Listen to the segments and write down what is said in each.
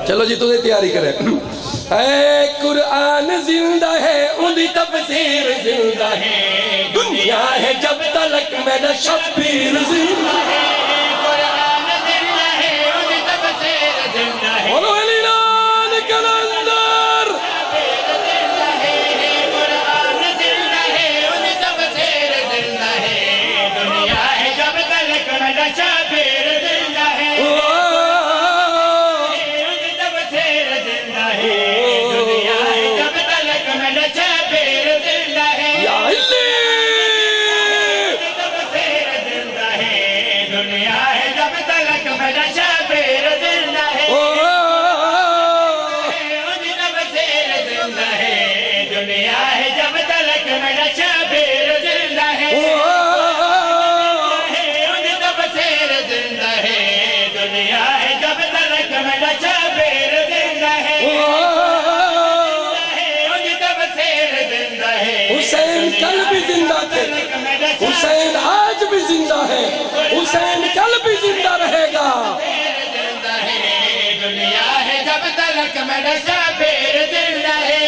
چلو جی تو تیاری کریں. اے قرآن زندہ ہے اندھی تفسیر زندہ ہے دنیا ہے جب تلک میرا شبیر زندہ ہے قرآن زندہ ہے اندھی تفسیر زندہ ہے بولو اعلان کلندر زندہ ہے قرآن زندہ ہے اندھی تفسیر زندہ ہے دنیا ہے جب تلک میرا شبیر زندہ ہے اندھی تفسیر زندہ ہے دنیا ہے جب تلک میرا شبیر زندہ ہے یا علی تفسیر زندہ ہے دنیا ہے جب تلک میرا شبیر زندہ ہے اندھی تفسیر زندہ ہے دنیا ہے جب تلک میرا شبیر زندہ ہے اندھی تفسیر زندہ ہے دنیا ہے جب تلک میرا شبیر زندہ ہے اندھی تفسیر زندہ ہے حسین کل بھی زندہ تھے حسین آج بھی زندہ ہے حسین کل بھی زندہ رہے گا زندہ ہے دنیا ہے جب تلک میرا شبیر زندہ ہے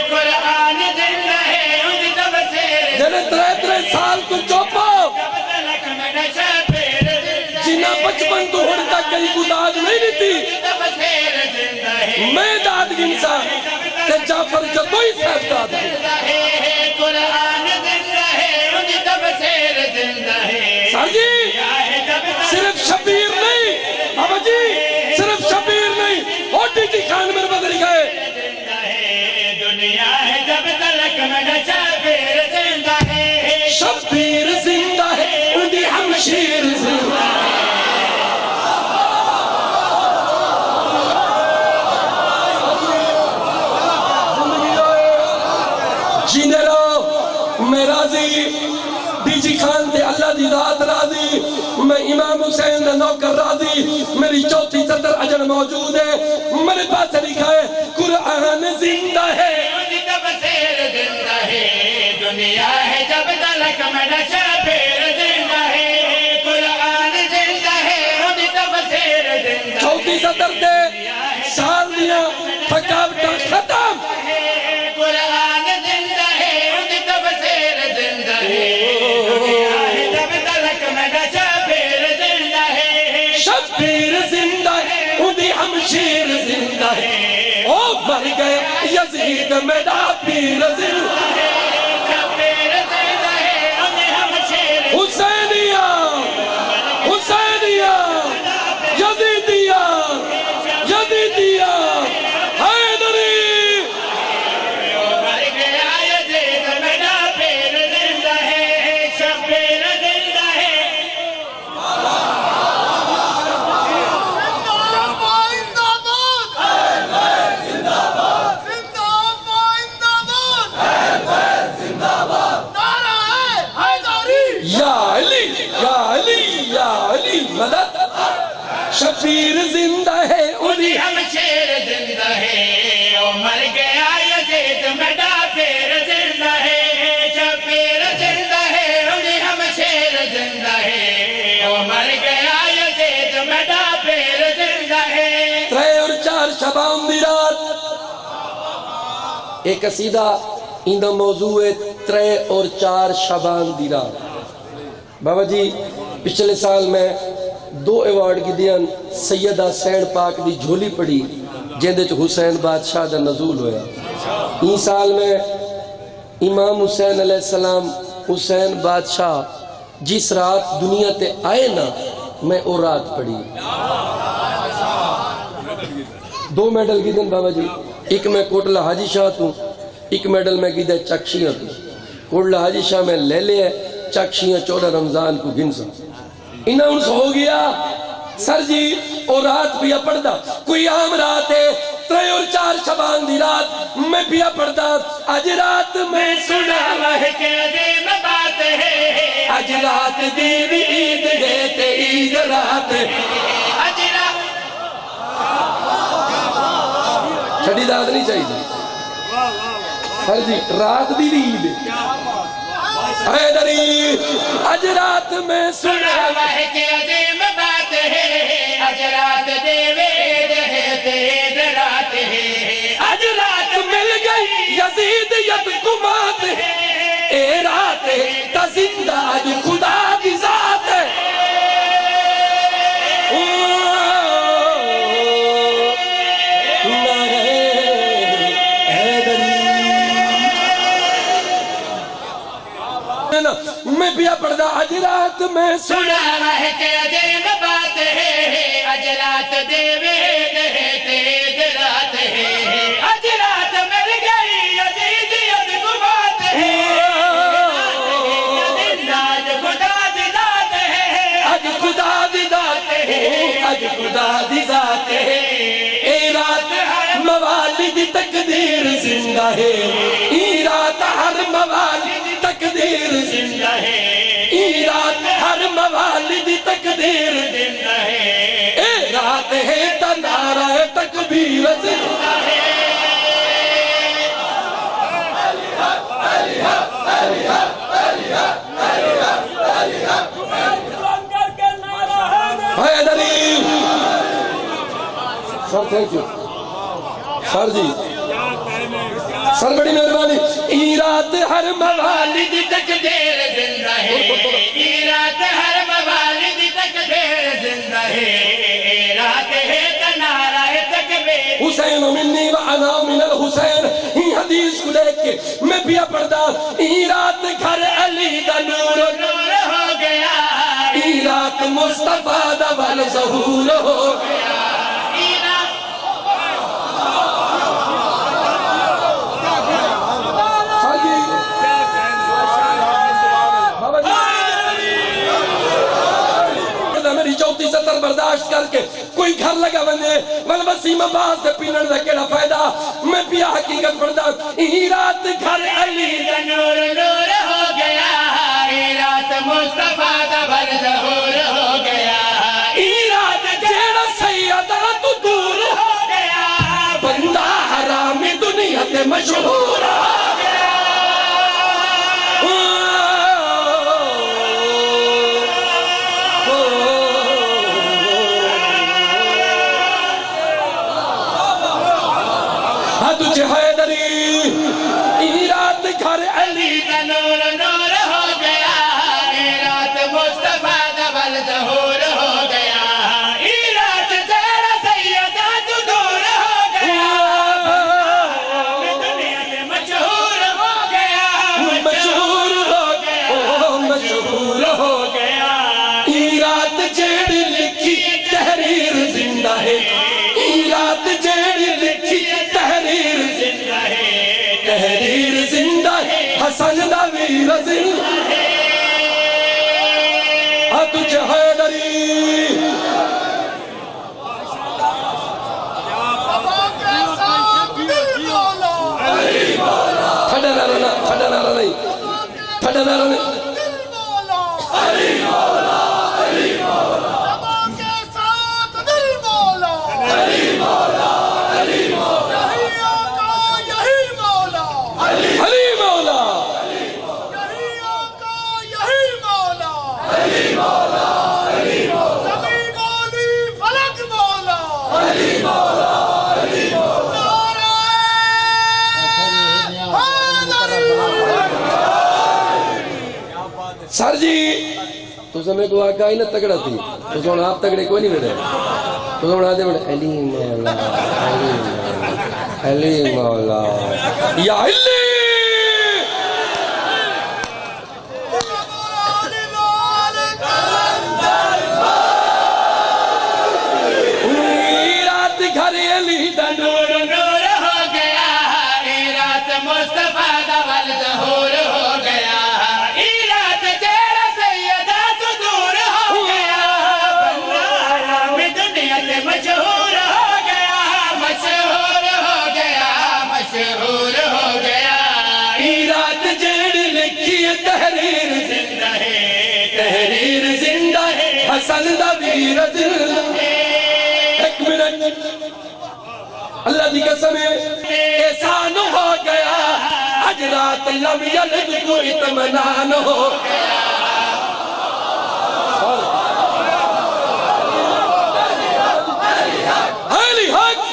قرآن زندہ ہے اندھی تفسیر جنہیں 3 سال تو چوپو جب تلک میرا شبیر زندہ جنہ بچپن تو ہونے تک کہیں کو داد نہیں دیتی تفسیر زندہ ہے میں داد گنسا کہ جعفر جدوئی صاحب داد ہے قرآن زندہ ہے اندھی تفسیر زندہ ہے سر جی صرف شبیر نہیں بابا جی صرف شبیر نہیں اوٹی کی خان میں بدل گئے زندہ ہے دنیا ہے جب تلک میرا شبیر زندہ ہے شبیر زندہ ہے اندھی ہمشیر زندہ ہے جینے رہو میں راضی ڈی جی خان تے اللہ دی ذات راضی میں امام حسین دا نوکر راضی میری چوتھی صدر اجر موجود ہے میرے پاس لکھا ہے قرآن زندہ ہے اندھی تفسیر زندہ ہے دنیا ہے جب تلک میرا شبیر زندہ ہے قرآن زندہ ہے اندھی تفسیر زندہ چوتھی صدر دے سال دیا تھکاوٹا ختم قرآن زندہ ہے اندھی تفسیر زندہ ہے دنیا ہے جب تلک میرا شبیر زندہ ہے شبیر زندہ ہے اندھی ہمشیر زندہ ہے او مر گئے یزید میرا پیر زندہ ہے شبیر زندہ ہے اندھی ہمشیر حسینیہ حسینیہ یزیدیہ یزیدیہ حیدری مر گیا یزید میرا پیر زندہ ہے شبیر زندہ ہے یا علی یا علی یا علی مدد شبیر زندہ ہے انہی ہمشیر زندہ ہے او مر گیا یزید میرا پیر زندہ ہے شبیر زندہ ہے انہی ہمشیر زندہ ہے او مر گیا یزید میرا پیر زندہ ہے 3 اور 4 شبان دی رات ایک قصیدہ اندہ موضوع ہے 3 اور 4 شبان دی رات بابا جی پچھلے سال میں 2 ایوارڈ کی دیاں سیدہ سین پاک دی جھولی پڑی جیندے چ حسین بادشاہ دا نزول ہویا این سال میں امام حسین علیہ السلام حسین بادشاہ جس رات دنیا تے آئے نا میں او رات پڑھی 2 میڈل کی دن بابا جی ایک میں کوٹلہ حاجی شاہ توں ایک میڈل میں کی دے چکشیاں توں کوٹلہ حاجی شاہ میں لے لے چکشیاں 14 رمضان کو گن سا انہاں انس ہو گیا سر جی اور رات پیا پڑھدا کوئی عام رات ہے 3 اور 4 شبان دی رات میں پیا پڑھدا آج رات میں سنا ہے کہ عظیم بات ہے آج رات دی بھی عید ہے تے عید رات آج رات چھڑی داد نہیں چاہیے سر جی رات دی بھی عید حیدری آج رات میں سنا ہے کہ عظیم بات ہے آج رات دے وید ہے تے گئی یزید ید کمات ہے اے رات تا زندہ جو خدا دی ذات ہے میں پیا پردہ آج رات میں سنا ہے کہ عجیب بات ہے آج رات دیوے دہتے رات ہے آج رات مل گئی یزید ید کمات ہے آج خدا دی ذات ہے آج خدا دی ذات ہے آج خدا دی ذات ہے اے رات ہر موالد تقدیر زندہ ہے اے رات ہر موالد تقدیر زندہ ہے اے رات ہر موالد تقدیر زندہ ہے اے رات ہے تنارہ تکبیر زندہ ہے حیدری سر تھینک یو سر جی سر بڑی مہربانی ای رات ہر موالد تقدیر زندہ ہے ای رات ہر موالد تقدیر زندہ ہے اے رات ہے تنارہ تکبیر حسین منی و انا من الحسین ہی حدیث کو دیکھ کے میں پیا پردہ ای رات گھر علی دا نور نور ہو گیا ای رات مصطفیٰ دا ول ظہور ہو گیا ای رات میری چوتی ستر برداشت کر کے کوئی گھر لگا بندے والوسیم باز دے پینن دا کیڑا فائدہ میں پیا حقیقت پردہ ای رات گھر علی دا نور نور ہو گیا ای رات مصطفیٰ دا بل ظہور ہو گیا ای رات جیڑا سیدہ تو دور ہو گیا بندہ حرام دنیا تے مشہور ہو تجھے حیدری ای رات گھر علی دا نور نور ہو گیا ای رات مصطفیٰ دا بل ظہور ہو گیا ای رات تیرا سیدہ تو دور ہو گیا دنیا میں مشہور ہو گیا مشہور ہو گیا مشہور ہو گیا ای رات جیڑی لکھی تحریر زندہ ہے ای رات جیڑی لکھی تحریر زندہ ہے تحریر زندہ ہے حسن دا ویر زندہ ہے تجھے حیدری تھڑا نارا نہیں تھڑا نارا نہیں تھڑا نارا نہیں سر جی تو سمیں کو آگاہ ہی نہ تگڑا تھی تو سوڑ آپ تگڑے کوئی نہیں بیٹھے تو سوڑ آتے بیٹھے علی مولا علی مولا یا علی رات گھر علی دا نور نور ہو گیا ای رات مصطفیٰ دا بل ظہور ہو گیا ای رات تیرا سیدہ تو دور ہو گیا بندہ میں دنیا سے مشہور ہو گیا مشہور ہو گیا مشہور ہو گیا ای رات جیڑی لکھی تحریر زندہ ہے تحریر زندہ ہے حسن دا ویر زندہ ہے ایک منٹ اللہ دی قسم احسان ہو گیا آج رات لم یلد کو اطمینان ہو گیا علی حق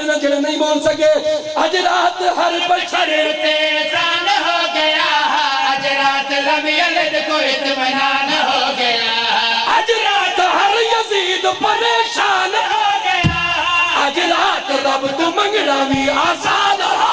نہ جڑے نہیں بول سکے اج رات ہر بشر احسان ہو گیا آج رات لم یلد کو اطمینان ہو گیا اج رات ہر یزید پریشان ہو گیا اج رات رب تو منگنا بھی آسان ہو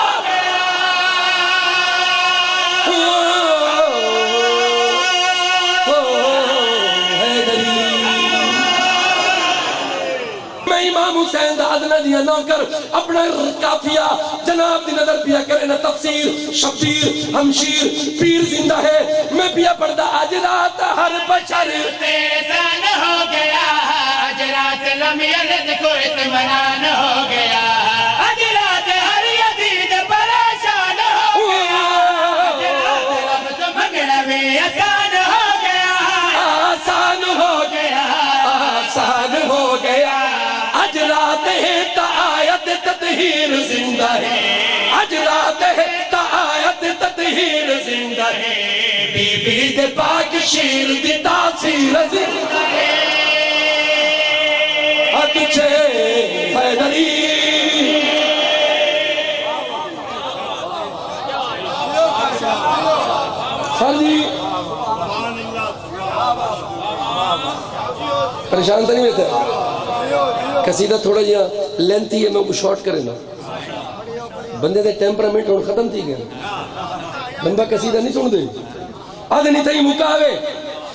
امام حسین دا ادنا دیا نوکر اپنا کافیہ جناب دی نظر پیا کرے نا تفسیر شبیر ہمشیر پیر زندہ ہے میں پیا پڑھدا آج رات ہر بشر احسان ہو گیا آج رات لم یلد کو اطمینان ہو گیا آج رات ہر یزید پریشان ہو گیا آج رات رب تو منگنا بھی آسان ہو گیا آسان ہو گیا آسان ہو گیا آج رات ہے تا آیت تطہیر زندہ ہے آج رات ہے تا آیت تطہیر زندہ ہے بی بی دے پاک شیر دی تاثیر زندہ ہے تجھے حیدری سر جی پریشان تو نہیں ہوتا قصیدہ تھوڑا جہاں لینتھی ہے میں کو شارٹ کرے نا بندے دے ٹیمپرامنٹ اور ختم تھی گئے لمبا قصیدہ نہیں سن دے آدھے نہیں تھی مکاوے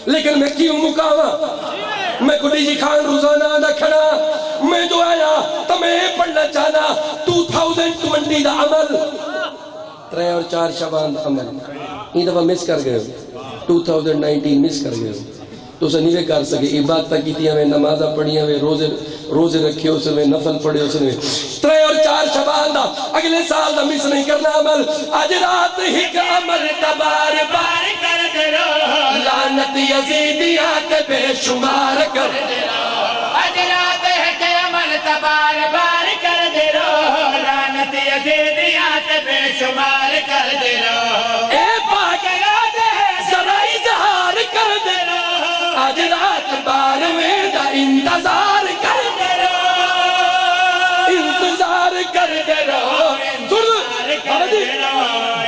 لیکن میں کیوں مکاوا میں کڈی جی خان روزانہ دا کھڑا میں جو آیا تو میں پڑھنا چاہنا 2020 دا عمل 3 اور 4 شعبان دا عمل یہ دفعہ مس کر گئے 2019 مس کر گئے تو اسے نہیں کر سکے عبادتہ کی تھی ہمیں نمازہ پڑھی ہمیں روزے رکھے اسے میں نفل پڑھے اسے میں 3 اور 4 شعبان دا اگلے سال دا مس نہیں کرنا عمل آج رات ہی کا عمل تبار بار کر دے رو لعنت یزیدیات بے شمار کر دے آج رات ہے کہ عمل تبار بار کر دے رو لعنت یزیدیات بے شمار کر دے رو اے پاک رات ہے ذرا اظہار کر دے آج رات بار میں دا انتظار کر دے انتظار کر دے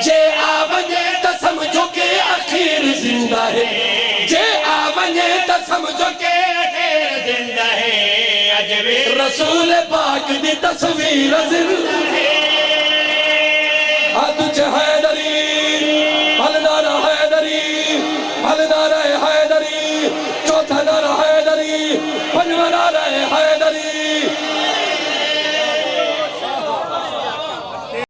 جے آونے تا سمجھو کہ اخیر زندہ ہے جے آونے تا سمجھو کہ اخیر زندہ ہے عجبی رسول پاک دی تصویر زندہ ہے تجھے حیدری